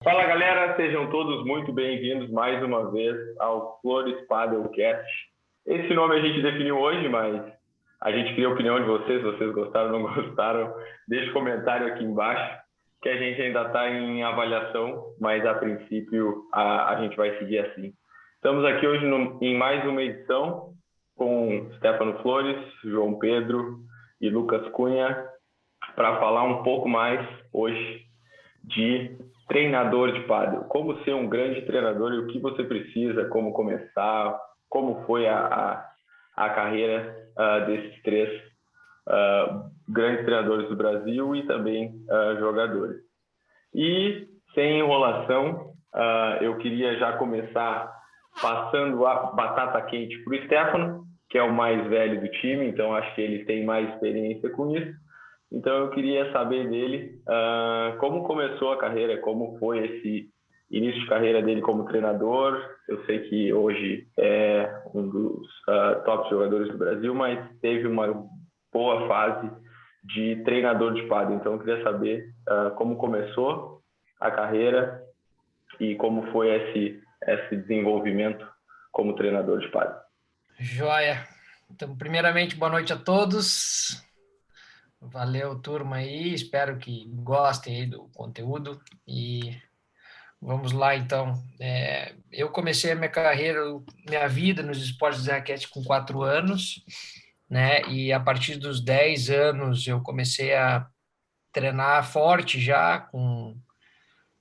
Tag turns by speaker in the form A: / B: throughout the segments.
A: Fala galera, sejam todos muito bem-vindos mais uma vez ao Flores Padelcast. Esse nome a gente definiu hoje, mas a gente queria a opinião de vocês, se vocês gostaram ou não gostaram, deixe comentário aqui embaixo, que a gente ainda está em avaliação, mas a princípio a gente vai seguir assim. Estamos aqui hoje em mais uma edição com Stefano Flores, João Pedro e Lucas Cunha para falar um pouco mais hoje de treinador de pádel, como ser um grande treinador e o que você precisa, como começar, como foi a carreira desses três grandes treinadores do Brasil e também jogadores. E, sem enrolação, eu queria já começar passando a batata quente para o Stefano, que é o mais velho do time, então acho que ele tem mais experiência com isso. Então eu queria saber dele como começou a carreira, como foi esse início de carreira dele como treinador. Eu sei que hoje é um dos top jogadores do Brasil, mas teve uma boa fase de treinador de pádel. Então eu queria saber como começou a carreira e como foi esse desenvolvimento como treinador de pádel.
B: Joia. Então, primeiramente, boa noite a todos. Valeu, turma aí. Espero que gostem aí do conteúdo. E vamos lá, então. Eu comecei a minha carreira, minha vida nos esportes de raquete com 4 anos, né? E a partir dos 10 anos eu comecei a treinar forte já,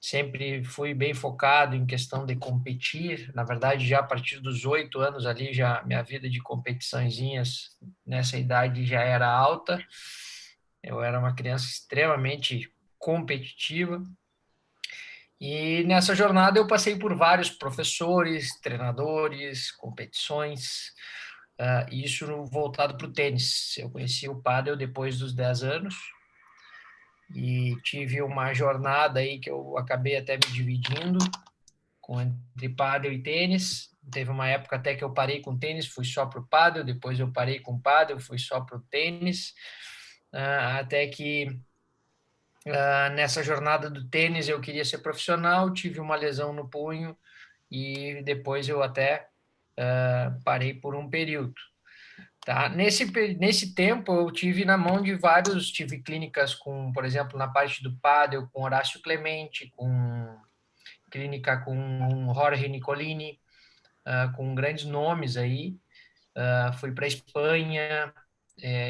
B: sempre fui bem focado em questão de competir. Na verdade, já a partir dos 8 anos ali, já minha vida de competiçõezinhas nessa idade já era alta. Eu era uma criança extremamente competitiva. E nessa jornada eu passei por vários professores, treinadores, competições, isso voltado para o tênis. Eu conheci o pádel depois dos 10 anos, e tive uma jornada aí que eu acabei até me dividindo entre pádel e tênis. Teve uma época até que eu parei com tênis, fui só para o pádel, depois eu parei com pádel, fui só para o tênis, até que nessa jornada do tênis eu queria ser profissional, tive uma lesão no punho e depois eu até parei por um período. Tá? Nesse tempo, eu tive na mão de tive clínicas com, por exemplo, na parte do pádel, com Horácio Clemente, com clínica com Jorge Nicolini, com grandes nomes aí. Fui para a Espanha,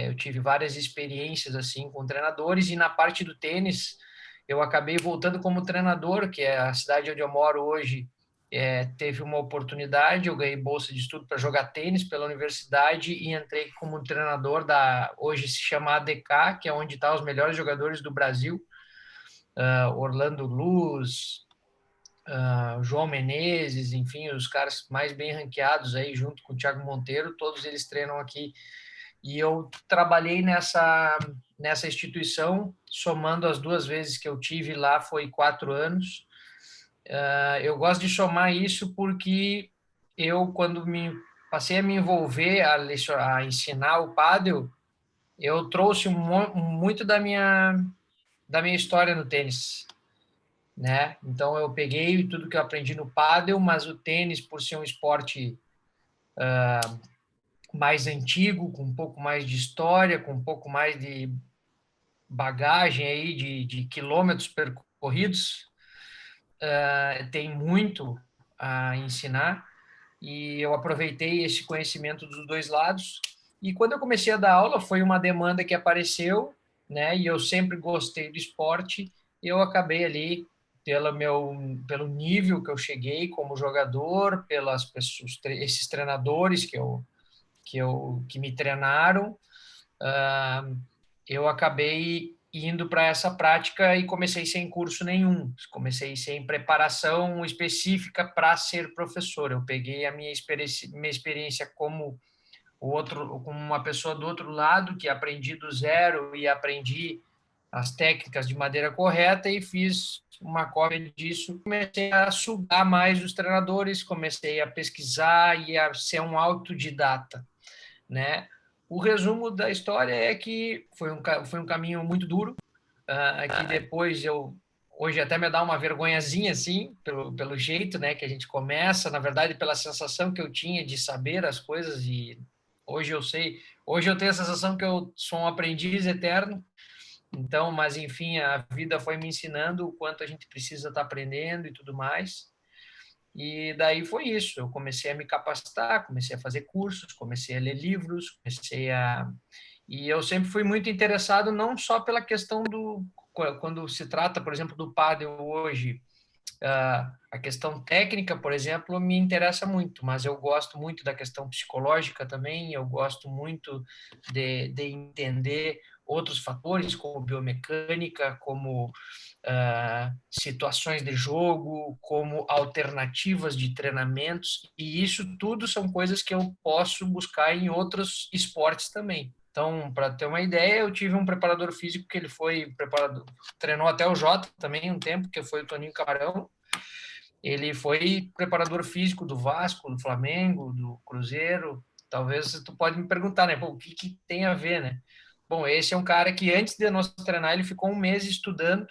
B: eu tive várias experiências assim com treinadores, e na parte do tênis, eu acabei voltando como treinador, que é a cidade onde eu moro hoje. Teve uma oportunidade, eu ganhei bolsa de estudo para jogar tênis pela universidade e entrei como treinador hoje se chama ADK, que é onde estão os melhores jogadores do Brasil, Orlando Luz, João Menezes, enfim, os caras mais bem ranqueados aí, junto com o Thiago Monteiro, todos eles treinam aqui. E eu trabalhei nessa instituição, somando as 2 vezes que eu tive lá, foi 4 anos. Eu gosto de somar isso porque eu, quando passei a me envolver, a ensinar o pádel, eu trouxe muito da minha história no tênis, né? Então eu peguei tudo que eu aprendi no pádel, mas o tênis, por ser um esporte mais antigo, com um pouco mais de história, com um pouco mais de bagagem aí de quilômetros percorridos, tem muito a ensinar, e eu aproveitei esse conhecimento dos 2 lados. E quando eu comecei a dar aula, foi uma demanda que apareceu, né? E eu sempre gostei do esporte, e eu acabei ali pelo nível que eu cheguei como jogador, pelas pessoas, esses treinadores que me treinaram, eu acabei indo para essa prática e comecei sem curso nenhum, comecei sem preparação específica para ser professor. Eu peguei a minha experiência como como uma pessoa do outro lado, que aprendi do zero e aprendi as técnicas de maneira correta, e fiz uma cópia disso. Comecei a sugar mais os treinadores, comecei a pesquisar e a ser um autodidata, né? O resumo da história é que foi um caminho muito duro, que depois hoje até me dá uma vergonhazinha, assim, pelo jeito, né, que a gente começa, na verdade, pela sensação que eu tinha de saber as coisas, e hoje eu sei, hoje eu tenho a sensação que eu sou um aprendiz eterno. Então, mas enfim, a vida foi me ensinando o quanto a gente precisa estar aprendendo e tudo mais. E daí foi isso. Eu comecei a me capacitar, comecei a fazer cursos, comecei a ler livros, e eu sempre fui muito interessado não só pela questão do quando se trata, por exemplo, do pádel hoje, a questão técnica, por exemplo, me interessa muito, mas eu gosto muito da questão psicológica também, eu gosto muito de entender outros fatores, como biomecânica, como situações de jogo, como alternativas de treinamentos, e isso tudo são coisas que eu posso buscar em outros esportes também. Então, para ter uma ideia, eu tive um preparador físico que ele foi preparador, treinou até o Jota também um tempo, que foi o Toninho Camarão. Ele foi preparador físico do Vasco, do Flamengo, do Cruzeiro. Talvez tu pode me perguntar, né? Pô, o que tem a ver, né? Bom, esse é um cara que antes de nós treinar, ele ficou um mês estudando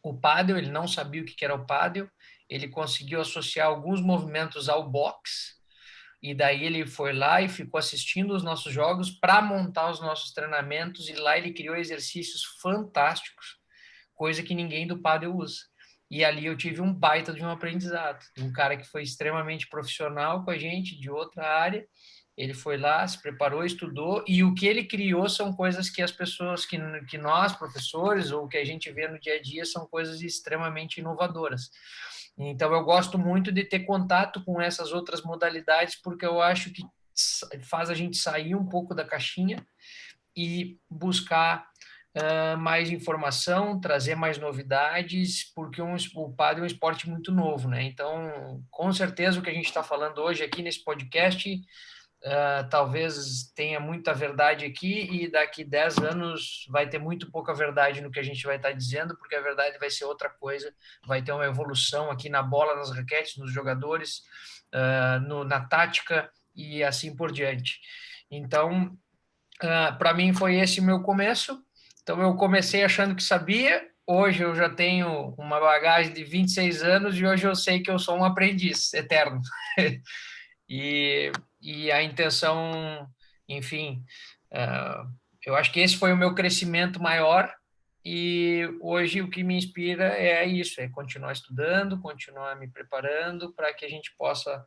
B: o pádel, ele não sabia o que era o pádel, ele conseguiu associar alguns movimentos ao boxe, e daí ele foi lá e ficou assistindo os nossos jogos para montar os nossos treinamentos, e lá ele criou exercícios fantásticos, coisa que ninguém do pádel usa. E ali eu tive um baita de um aprendizado, um cara que foi extremamente profissional com a gente, de outra área. Ele foi lá, se preparou, estudou, e o que ele criou são coisas que as pessoas, que nós, professores, ou que a gente vê no dia a dia, são coisas extremamente inovadoras. Então, eu gosto muito de ter contato com essas outras modalidades, porque eu acho que faz a gente sair um pouco da caixinha e buscar mais informação, trazer mais novidades, porque o pádel é um esporte muito novo, né? Então, com certeza o que a gente está falando hoje aqui nesse podcast, talvez tenha muita verdade aqui, e daqui 10 anos vai ter muito pouca verdade no que a gente vai estar dizendo, porque a verdade vai ser outra coisa, vai ter uma evolução aqui na bola, nas raquetes, nos jogadores, na tática e assim por diante. Então, para mim foi esse o meu começo. Então eu comecei achando que sabia, hoje eu já tenho uma bagagem de 26 anos e hoje eu sei que eu sou um aprendiz eterno. e a intenção, enfim, eu acho que esse foi o meu crescimento maior, e hoje o que me inspira é isso, é continuar estudando, continuar me preparando para que a gente possa,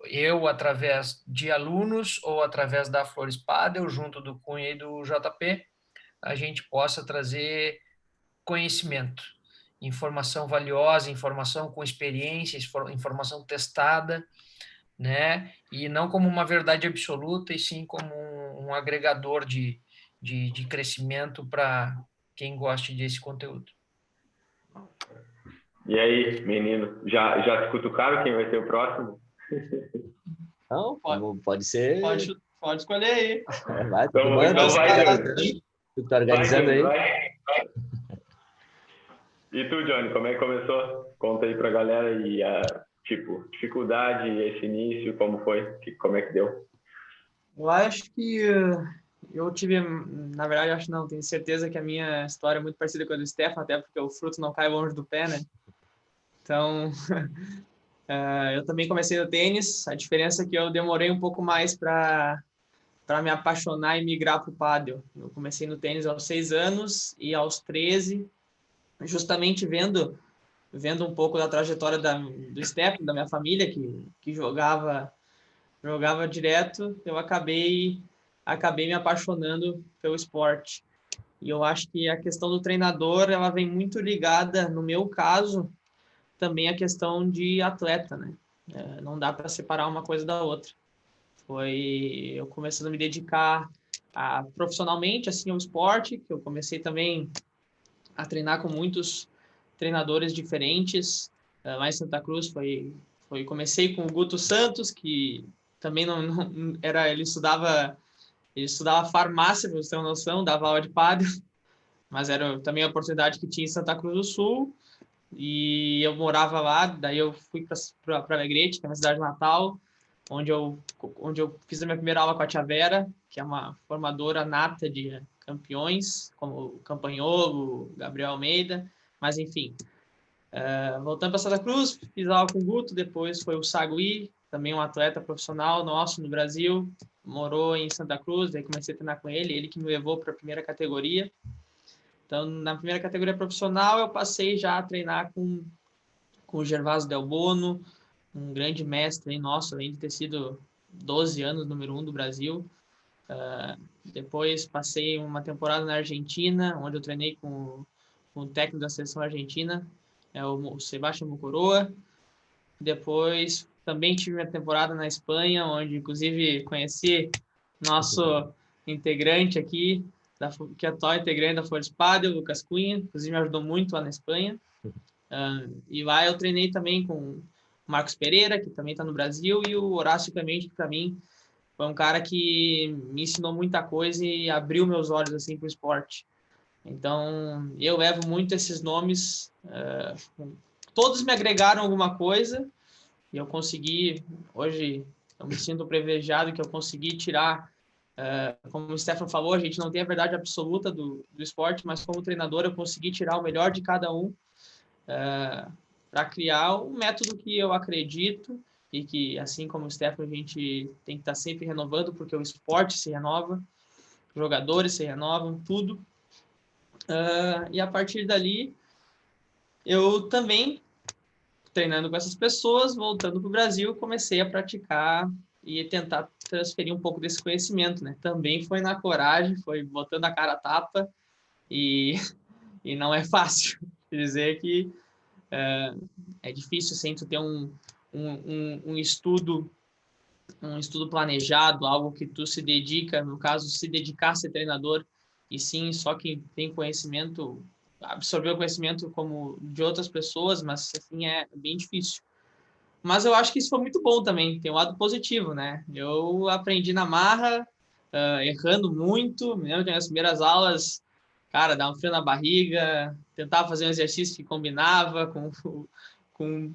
B: eu, através de alunos ou através da Flores Padel, junto do Cunha e do JP, a gente possa trazer conhecimento, informação valiosa, informação com experiência, informação testada, né? E não como uma verdade absoluta, e sim como um agregador de crescimento para quem goste desse conteúdo.
A: E aí, menino, já se cutucaram quem vai ser o próximo?
C: Não, pode ser.
D: Pode escolher aí.
C: Vai,
A: então vai,
C: Deus. Tu tá organizando aí?
A: Vai. E tu, Johnny, como é que começou? Conta aí pra galera e a dificuldade, esse início, como foi? Como é que deu?
D: Eu acho que eu tive, na verdade, acho não, tenho certeza que a minha história é muito parecida com a do Stefan, até porque o fruto não cai longe do pé, né? Então, eu também comecei no tênis, a diferença é que eu demorei um pouco mais para me apaixonar e migrar para o pádel. Eu comecei no tênis aos 6 anos e aos 13, justamente vendo um pouco da trajetória do Stefan, da minha família, que jogava direto, eu acabei me apaixonando pelo esporte. E eu acho que a questão do treinador, ela vem muito ligada, no meu caso, também a questão de atleta, né? Não dá para separar uma coisa da outra. Foi eu começando a me dedicar profissionalmente assim ao esporte, que eu comecei também a treinar com muitos treinadores diferentes. Lá em Santa Cruz comecei com o Guto Santos, que também não era, ele estudava farmácia, para você ter uma noção, dava aula de pádel, mas era também a oportunidade que tinha em Santa Cruz do Sul, e eu morava lá. Daí eu fui para Alegrete, que é a minha cidade natal, onde eu fiz a minha primeira aula com a Tia Vera, que é uma formadora nata de campeões, como o Campagnolo, Gabriel Almeida. Mas, enfim. Voltando para Santa Cruz, fiz aula com o Guto, depois foi o Sagui, também um atleta profissional nosso no Brasil, morou em Santa Cruz, daí comecei a treinar com ele que me levou para a primeira categoria. Então, na primeira categoria profissional, eu passei já a treinar com o Gervásio Del Bono, um grande mestre nosso, além de ter sido 12 anos número 1 do Brasil. Depois passei uma temporada na Argentina, onde eu treinei com o técnico da seleção argentina, o Sebastián Mucoroa. Depois também tive minha temporada na Espanha, onde inclusive conheci nosso integrante aqui, que é atual integrante da Força Padel, Lucas Cunha, inclusive me ajudou muito lá na Espanha. E lá eu treinei também com o Marcos Pereira, que também está no Brasil, e o Horácio Clemente, que para mim foi um cara que me ensinou muita coisa e abriu meus olhos assim para o esporte. Então, eu levo muito esses nomes, todos me agregaram alguma coisa, e eu consegui, hoje, eu me sinto privilegiado que eu consegui tirar, como o Stefano falou, a gente não tem a verdade absoluta do esporte, mas como treinador eu consegui tirar o melhor de cada um, para criar um método que eu acredito, e que, assim como o Stefano, a gente tem que estar sempre renovando, porque o esporte se renova, os jogadores se renovam, tudo. E a partir dali, eu também, treinando com essas pessoas, voltando para o Brasil, comecei a praticar e tentar transferir um pouco desse conhecimento, né? Também foi na coragem, foi botando a cara a tapa, e não é fácil dizer que é difícil sem tu ter um estudo planejado, algo que tu se dedica, no caso, se dedicar a ser treinador, e sim, só quem tem conhecimento, absorver o conhecimento como de outras pessoas, mas assim é bem difícil. Mas eu acho que isso foi muito bom também, tem um lado positivo, né? Eu aprendi na marra, errando muito, me lembro que nas primeiras aulas, cara, dava um frio na barriga, tentava fazer um exercício que combinava com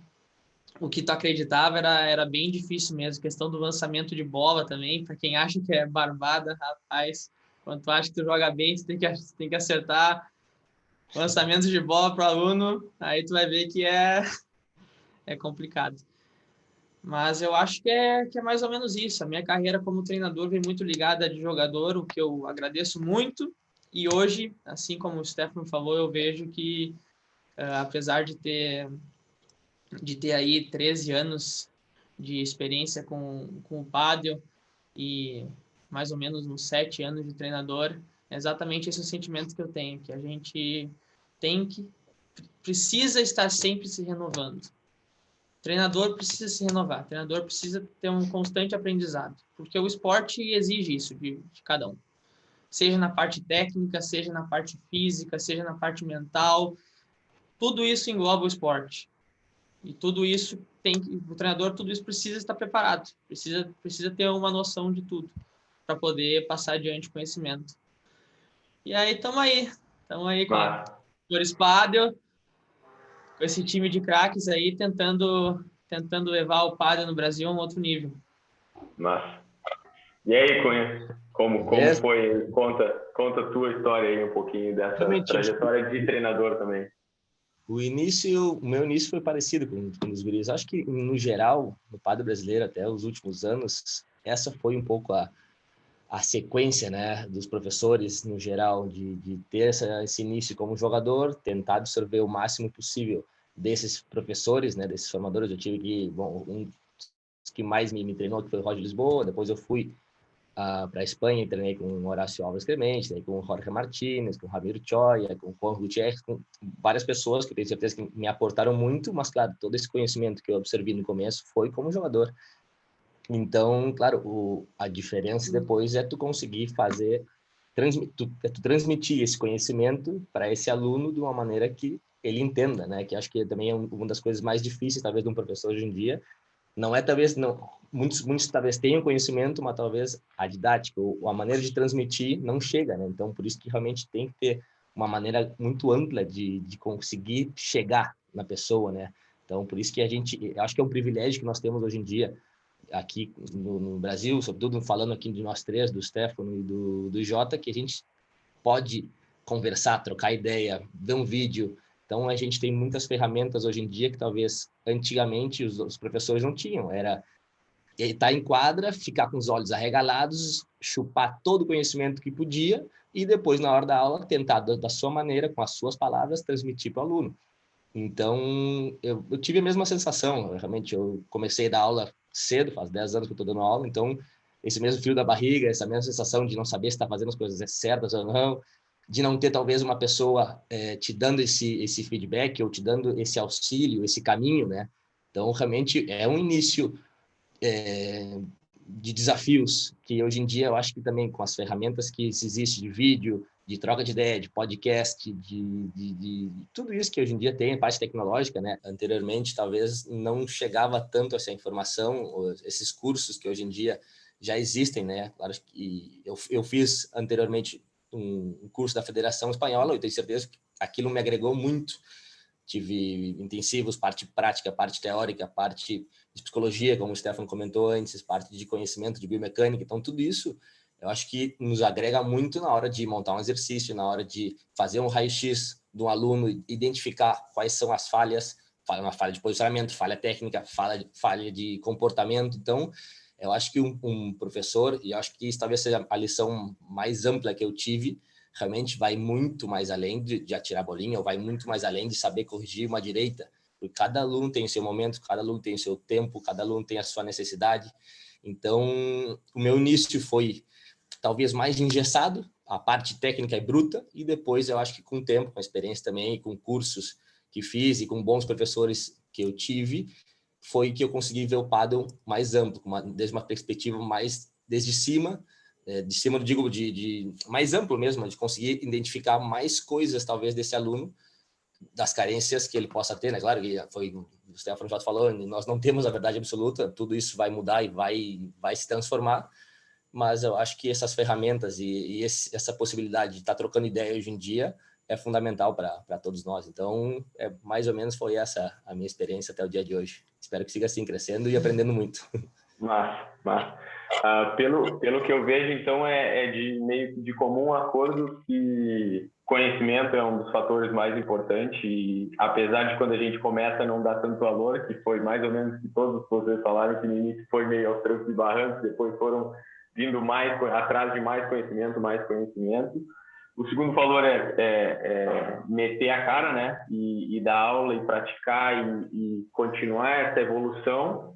D: o que tu acreditava, era bem difícil mesmo. A questão do lançamento de bola também, para quem acha que é barbada, rapaz, quando tu acha que tu joga bem, tu tem que acertar lançamentos de bola para o aluno, aí tu vai ver que é complicado. Mas eu acho que é mais ou menos isso. A minha carreira como treinador vem muito ligada de jogador, o que eu agradeço muito. E hoje, assim como o Stefano falou, eu vejo que, apesar de ter aí 13 anos de experiência com o pádel e mais ou menos uns 7 anos de treinador, é exatamente esse o sentimento que eu tenho, que a gente precisa estar sempre se renovando. O treinador precisa se renovar, o treinador precisa ter um constante aprendizado, porque o esporte exige isso de cada um. Seja na parte técnica, seja na parte física, seja na parte mental, tudo isso engloba o esporte. E tudo isso o treinador, tudo isso precisa estar preparado, precisa ter uma noção de tudo para poder passar adiante o conhecimento. E aí estamos aí com a Flores Padel, com esse time de craques aí tentando levar o pádel no Brasil a um outro nível.
A: Massa. E aí, Cunha, como foi? Conta a tua história aí um pouquinho dessa trajetória de treinador também.
C: O meu início foi parecido com os guris. Acho que, no geral, no pádel brasileiro, até os últimos anos, essa foi um pouco a sequência, né, dos professores, no geral, de ter esse início como jogador, tentar absorver o máximo possível desses professores, né, desses formadores. Eu tive que, um dos que mais me treinou, que foi o Roger Lisboa. Depois eu fui para a Espanha e treinei com o Horácio Alves Clemente, com o Jorge Martínez, com o Ramiro Choya, com o Juan Gutiérrez, com várias pessoas que eu tenho certeza que me aportaram muito, mas, claro, todo esse conhecimento que eu absorvi no começo foi como jogador. Então, claro, a diferença depois é tu conseguir tu transmitir esse conhecimento para esse aluno de uma maneira que ele entenda, né? Que acho que também é uma das coisas mais difíceis, talvez, de um professor hoje em dia. Não é, talvez, não, muitos talvez tenham conhecimento, mas talvez a didática ou a maneira de transmitir não chega, né? Então, por isso que realmente tem que ter uma maneira muito ampla de conseguir chegar na pessoa, né? Então, por isso que eu acho que é um privilégio que nós temos hoje em dia aqui no Brasil, sobretudo falando aqui de nós três, do Stefano e do Jota, que a gente pode conversar, trocar ideia, ver um vídeo, Então, a gente tem muitas ferramentas hoje em dia que talvez antigamente os professores não tinham. Era estar em quadra, ficar com os olhos arregalados, chupar todo o conhecimento que podia e depois, na hora da aula, tentar, da sua maneira, com as suas palavras, transmitir para o aluno. Então, eu tive a mesma sensação. Realmente, eu comecei a dar aula cedo, faz 10 anos que eu estou dando aula, então, esse mesmo frio da barriga, essa mesma sensação de não saber se está fazendo as coisas certas ou não, de não ter, talvez, uma pessoa te dando esse feedback ou te dando esse auxílio, esse caminho, né? Então, realmente, é um início de desafios que hoje em dia eu acho que também com as ferramentas que existe de vídeo, de troca de ideia, de podcast, de tudo isso que hoje em dia tem, a parte tecnológica, né? Anteriormente, talvez não chegava tanto essa informação, esses cursos que hoje em dia já existem, né? Claro que eu fiz anteriormente um curso da Federação Espanhola, eu tenho certeza que aquilo me agregou muito. Tive intensivos, parte prática, parte teórica, parte de psicologia, como o Stefano comentou antes, parte de conhecimento de biomecânica. Então, tudo isso eu acho que nos agrega muito na hora de montar um exercício, na hora de fazer um raio-x do aluno, identificar quais são as falhas, uma falha de posicionamento, falha técnica, falha de comportamento. Então, eu acho que um professor, e eu acho que isso talvez seja a lição mais ampla que eu tive, realmente vai muito mais além de atirar bolinha, ou vai muito mais além de saber corrigir uma direita, porque cada aluno tem o seu momento, cada aluno tem o seu tempo, cada aluno tem a sua necessidade. Então, o meu início foi talvez mais engessado, a parte técnica é bruta, e depois eu acho que com o tempo, com a experiência também, com cursos que fiz e com bons professores que eu tive, foi que eu consegui ver o pádel mais amplo, desde uma perspectiva mais desde cima, eu digo de mais amplo mesmo, de conseguir identificar mais coisas, talvez, desse aluno, das carências que ele possa ter, né? Claro que foi, o Stefano já falou, nós não temos a verdade absoluta, tudo isso vai mudar e vai se transformar, mas eu acho que essas ferramentas e essa possibilidade de estar trocando ideia hoje em dia é fundamental para todos nós. Então, mais ou menos foi essa a minha experiência até o dia de hoje. Espero que siga assim, crescendo e aprendendo muito.
A: Massa. Pelo que eu vejo, então, é de meio de comum acordo que conhecimento é um dos fatores mais importantes e, apesar de quando a gente começa não dar tanto valor, que foi mais ou menos que todos vocês falaram, que no início foi meio aos trancos e barrancos, depois foram vindo atrás de mais conhecimento. O segundo valor é meter a cara, né? E dar aula e praticar e continuar essa evolução.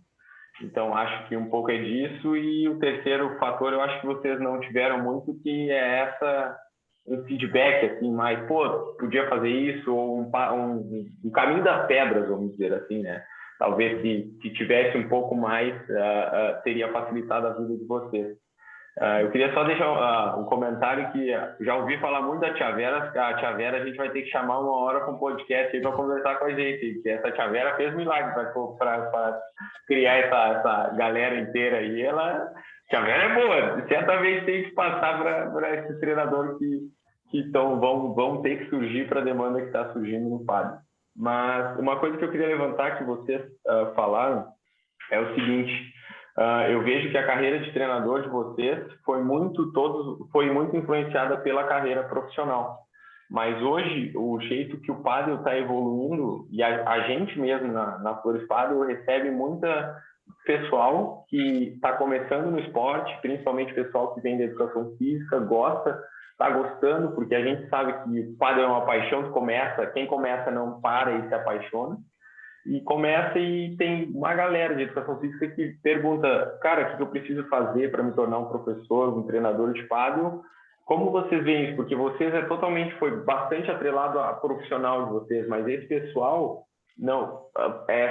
A: Então, acho que um pouco é disso. E o terceiro fator, eu acho que vocês não tiveram muito, que é um feedback, assim, mais, podia fazer isso, ou um caminho das pedras, vamos dizer assim, né? Talvez se tivesse um pouco mais, teria facilitado a vida de vocês. Eu queria só deixar um comentário que já ouvi falar muito da Tia Vera. A Tia Vera a gente vai ter que chamar uma hora para um podcast aí para conversar com a gente, porque essa Tia Vera fez milagre para criar essa galera inteira aí. Tia Vera é boa, certamente tem que passar para esse treinador que vão ter que surgir para a demanda que está surgindo no PAD. Mas uma coisa que eu queria levantar que vocês falaram é o seguinte: eu vejo que a carreira de treinador de vocês foi muito influenciada pela carreira profissional. Mas hoje, o jeito que o pádel está evoluindo, e a gente mesmo na Flores Pádel recebe muita pessoal que está começando no esporte, principalmente pessoal que vem da educação física, está gostando, porque a gente sabe que o pádel é uma paixão quem começa não para e se apaixona. E começa e tem uma galera de educação física que pergunta, cara, o que eu preciso fazer para me tornar um professor, um treinador de pádel? Como vocês veem isso? Porque vocês foi bastante atrelado a profissional de vocês, mas esse pessoal, não,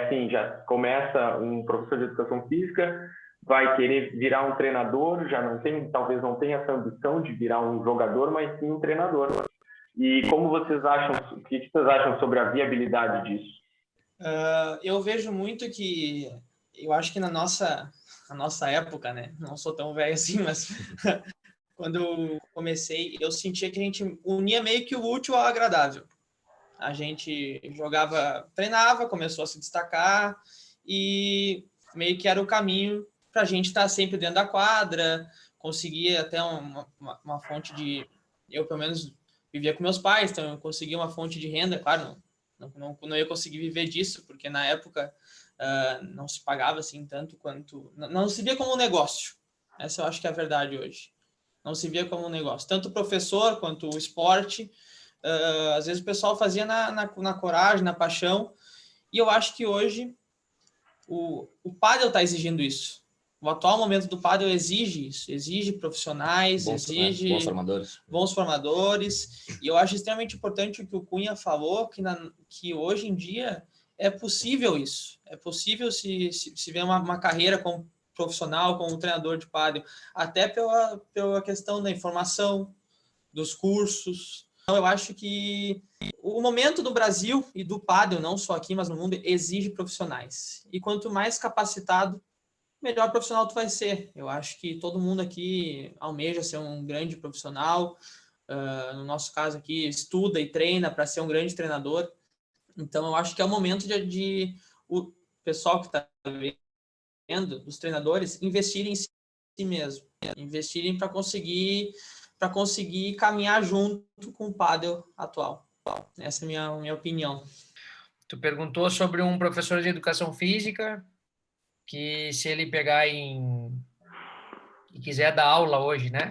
A: assim, já começa um professor de educação física, vai querer virar um treinador, talvez não tenha essa ambição de virar um jogador, mas sim um treinador. E como vocês acham, o que vocês acham sobre a viabilidade disso?
D: Eu vejo muito que, eu acho que na nossa época, né? Não sou tão velho assim, mas quando eu comecei, eu sentia que a gente unia meio que o útil ao agradável. A gente treinava, começou a se destacar e meio que era o caminho para a gente estar sempre dentro da quadra, conseguir até uma fonte de... Eu, pelo menos, vivia com meus pais, então eu conseguia uma fonte de renda, claro, não ia conseguir viver disso, porque na época não se pagava assim tanto quanto... Não se via como um negócio. Essa eu acho que é a verdade hoje. Não se via como um negócio. Tanto o professor quanto o esporte. Às vezes o pessoal fazia na coragem, na paixão. E eu acho que hoje o pádel está exigindo isso. O atual momento do pádel exige isso. Exige profissionais, exige bons formadores. E eu acho extremamente importante o que o Cunha falou, que hoje em dia é possível isso. É possível se ver uma carreira como profissional, como treinador de pádel, até pela questão da informação, dos cursos. Então, eu acho que o momento do Brasil e do pádel, não só aqui, mas no mundo, exige profissionais. E quanto mais capacitado, melhor profissional tu vai ser. Eu acho que todo mundo aqui almeja ser um grande profissional. No nosso caso aqui, estuda e treina para ser um grande treinador. Então, eu acho que é o momento de o pessoal que está vendo, os treinadores, investirem em si mesmo. Investirem para conseguir caminhar junto com o pádel atual. Essa é a minha opinião.
B: Tu perguntou sobre um professor de educação física que se ele pegar e quiser dar aula hoje, né?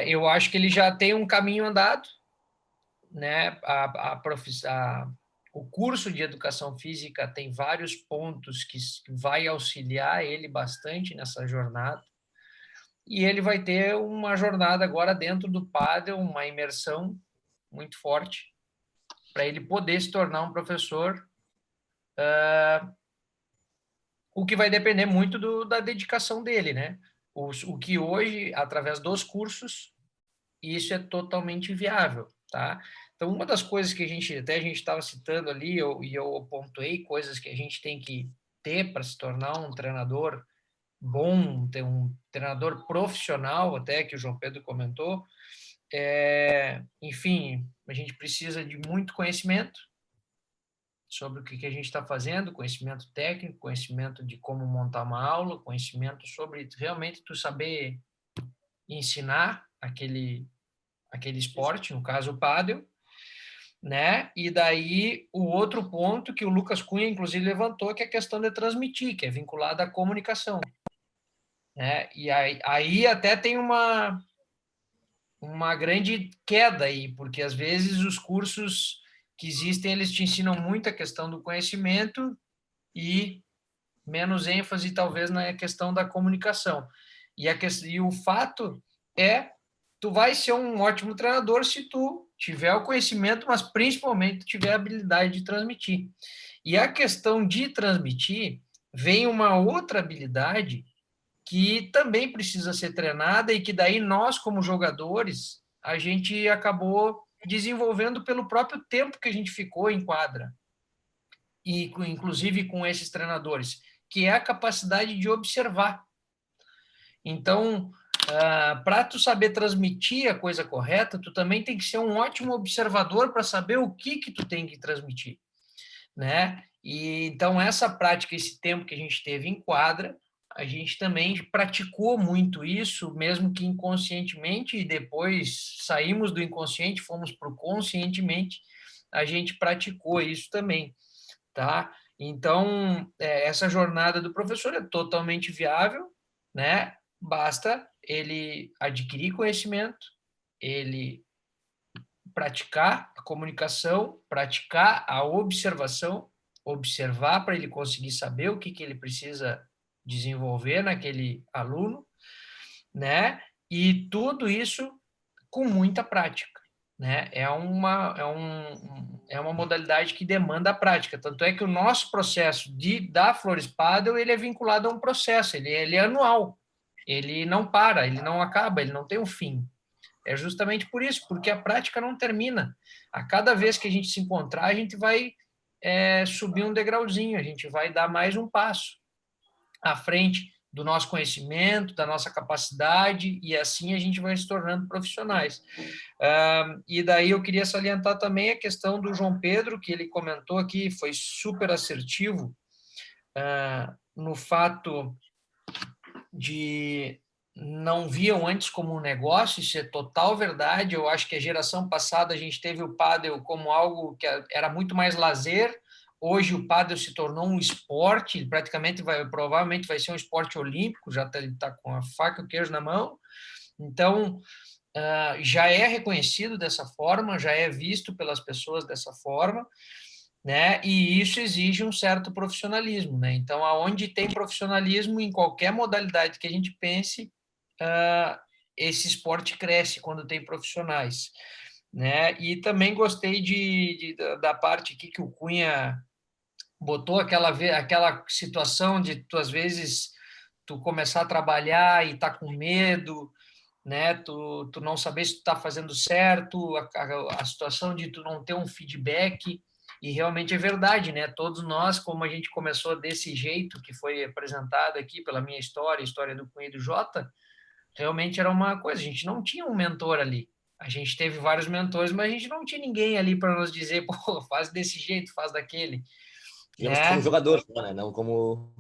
B: Eu acho que ele já tem um caminho andado, né? O curso de educação física tem vários pontos que vai auxiliar ele bastante nessa jornada. E ele vai ter uma jornada agora dentro do pádel, uma imersão muito forte, para ele poder se tornar um professor, o que vai depender muito da dedicação dele, né? O que hoje, através dos cursos, isso é totalmente viável, tá? Então, uma das coisas que a gente estava citando ali, e eu pontuei coisas que a gente tem que ter para se tornar um treinador bom, ter um treinador profissional, até que o João Pedro comentou. Enfim, a gente precisa de muito conhecimento sobre o que a gente está fazendo, conhecimento técnico, conhecimento de como montar uma aula, conhecimento sobre realmente tu saber ensinar aquele esporte, no caso o pádel, né? E daí o outro ponto que o Lucas Cunha inclusive levantou, que é a questão de transmitir, que é vinculada à comunicação, né? E aí até tem uma grande queda aí, porque às vezes os cursos que existem, eles te ensinam muito a questão do conhecimento e menos ênfase talvez na questão da comunicação. E o fato é, tu vai ser um ótimo treinador se tu tiver o conhecimento, mas principalmente tiver a habilidade de transmitir. E a questão de transmitir, vem uma outra habilidade que também precisa ser treinada e que daí nós, como jogadores, a gente acabou desenvolvendo pelo próprio tempo que a gente ficou em quadra, e inclusive com esses treinadores, que é a capacidade de observar. Então, para tu saber transmitir a coisa correta, tu também tem que ser um ótimo observador para saber o que tu tem que transmitir, né? E então essa prática, esse tempo que a gente teve em quadra, a gente também praticou muito isso, mesmo que inconscientemente, e depois saímos do inconsciente, fomos para o conscientemente, a gente praticou isso também, tá? Então, essa jornada do professor é totalmente viável, né? Basta ele adquirir conhecimento, ele praticar a comunicação, praticar a observação, observar para ele conseguir saber o que ele precisa desenvolver naquele aluno, né? E tudo isso com muita prática, né? É uma modalidade que demanda a prática. Tanto é que o nosso processo da Flores Paddle, ele é vinculado a um processo, ele é anual. Ele não para, ele não acaba, ele não tem um fim. É justamente por isso, porque a prática não termina. A cada vez que a gente se encontrar, a gente vai subir um degrauzinho, a gente vai dar mais um passo à frente do nosso conhecimento, da nossa capacidade, e assim a gente vai se tornando profissionais. E daí eu queria salientar também a questão do João Pedro, que ele comentou aqui, foi super assertivo no fato de não viam antes como um negócio, isso é total verdade. Eu acho que a geração passada a gente teve o pádel como algo que era muito mais lazer. Hoje o pádel se tornou um esporte, praticamente provavelmente vai ser um esporte olímpico, já está com a faca e o queijo na mão. Então, já é reconhecido dessa forma, já é visto pelas pessoas dessa forma, né? E isso exige um certo profissionalismo, né? Então, aonde tem profissionalismo em qualquer modalidade que a gente pense, esse esporte cresce quando tem profissionais, né? E também gostei da parte aqui que o Cunha botou aquela situação de tu às vezes tu começar a trabalhar e tá com medo, né? Tu não saber se tu tá fazendo certo, a situação de tu não ter um feedback. E realmente é verdade, né? Todos nós, como a gente começou desse jeito que foi apresentado aqui pela minha história, a história do Cunha e do Jota, realmente era uma coisa, a gente não tinha um mentor ali. A gente teve vários mentores, mas a gente não tinha ninguém ali para nos dizer, pô, faz desse jeito, faz daquele,
C: Digamos que como
B: né?
C: jogador, né? Não como...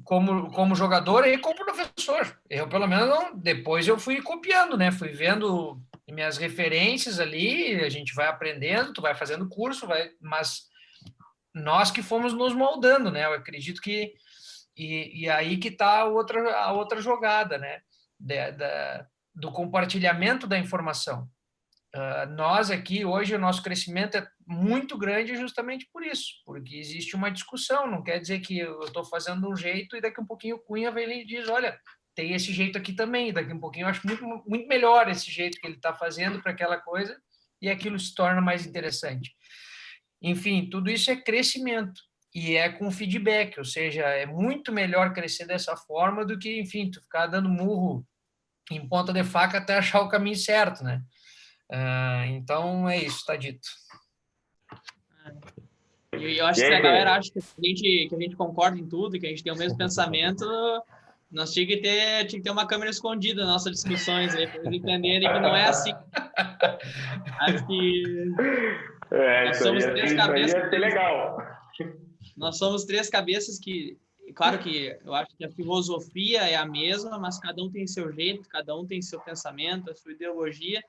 B: Como jogador e como professor. Eu, pelo menos, depois eu fui copiando, né? Fui vendo minhas referências ali, a gente vai aprendendo, tu vai fazendo curso, mas nós que fomos nos moldando, né? Eu acredito que e aí que está a outra jogada, né? Do compartilhamento da informação. Nós aqui, hoje, o nosso crescimento é muito grande justamente por isso, porque existe uma discussão, não quer dizer que eu estou fazendo de um jeito e daqui a um pouquinho o Cunha vem e diz, olha, tem esse jeito aqui também, daqui a um pouquinho eu acho muito, muito melhor esse jeito que ele está fazendo para aquela coisa e aquilo se torna mais interessante. Enfim, tudo isso é crescimento e é com feedback, ou seja, é muito melhor crescer dessa forma do que, enfim, tu ficar dando murro em ponta de faca até achar o caminho certo, né? Então é isso, está dito.
D: E eu acho que se a galera acha que a gente concorda em tudo, que a gente tem o mesmo pensamento, nós tinha que ter uma câmera escondida nas nossas discussões aí, para eles entenderem que não é assim. Acho que nós somos três cabeças.
A: Isso aí ia ser legal.
D: Nós somos três cabeças que, claro que eu acho que a filosofia é a mesma, mas cada um tem seu jeito, cada um tem seu pensamento, a sua ideologia.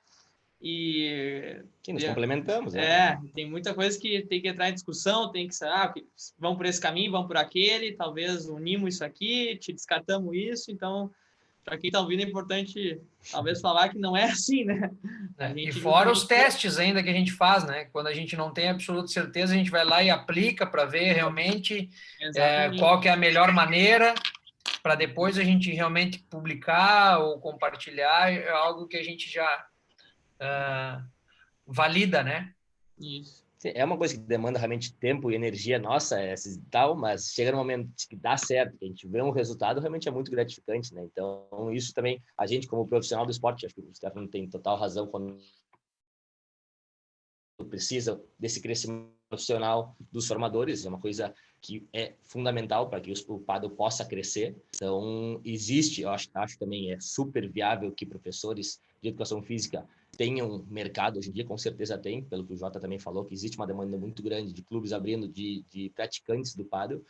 D: E
C: sim, nos complementamos, né?
D: Tem muita coisa que tem que entrar em discussão, tem que vamos por esse caminho, vamos por aquele, talvez unimos isso aqui, te descartamos isso, então para quem está ouvindo é importante talvez falar que não é assim, né?
B: E fora os testes ainda que a gente faz, né? Quando a gente não tem absoluta certeza, a gente vai lá e aplica para ver realmente qual que é a melhor maneira para depois a gente realmente publicar ou compartilhar algo que a gente já valida, né?
D: Isso.
C: É uma coisa que demanda realmente tempo e energia nossa, tal, mas chega no momento que dá certo, que a gente vê um resultado, realmente é muito gratificante, né? Então, isso também, a gente como profissional do esporte, acho que o Stefano tem total razão quando precisa desse crescimento profissional dos formadores, é uma coisa que é fundamental para que o pádel possa crescer. Então, existe, eu acho também é super viável que professores de educação física tenham mercado, hoje em dia com certeza tem, pelo que o Jota também falou, que existe uma demanda muito grande de clubes abrindo, de praticantes do pádel.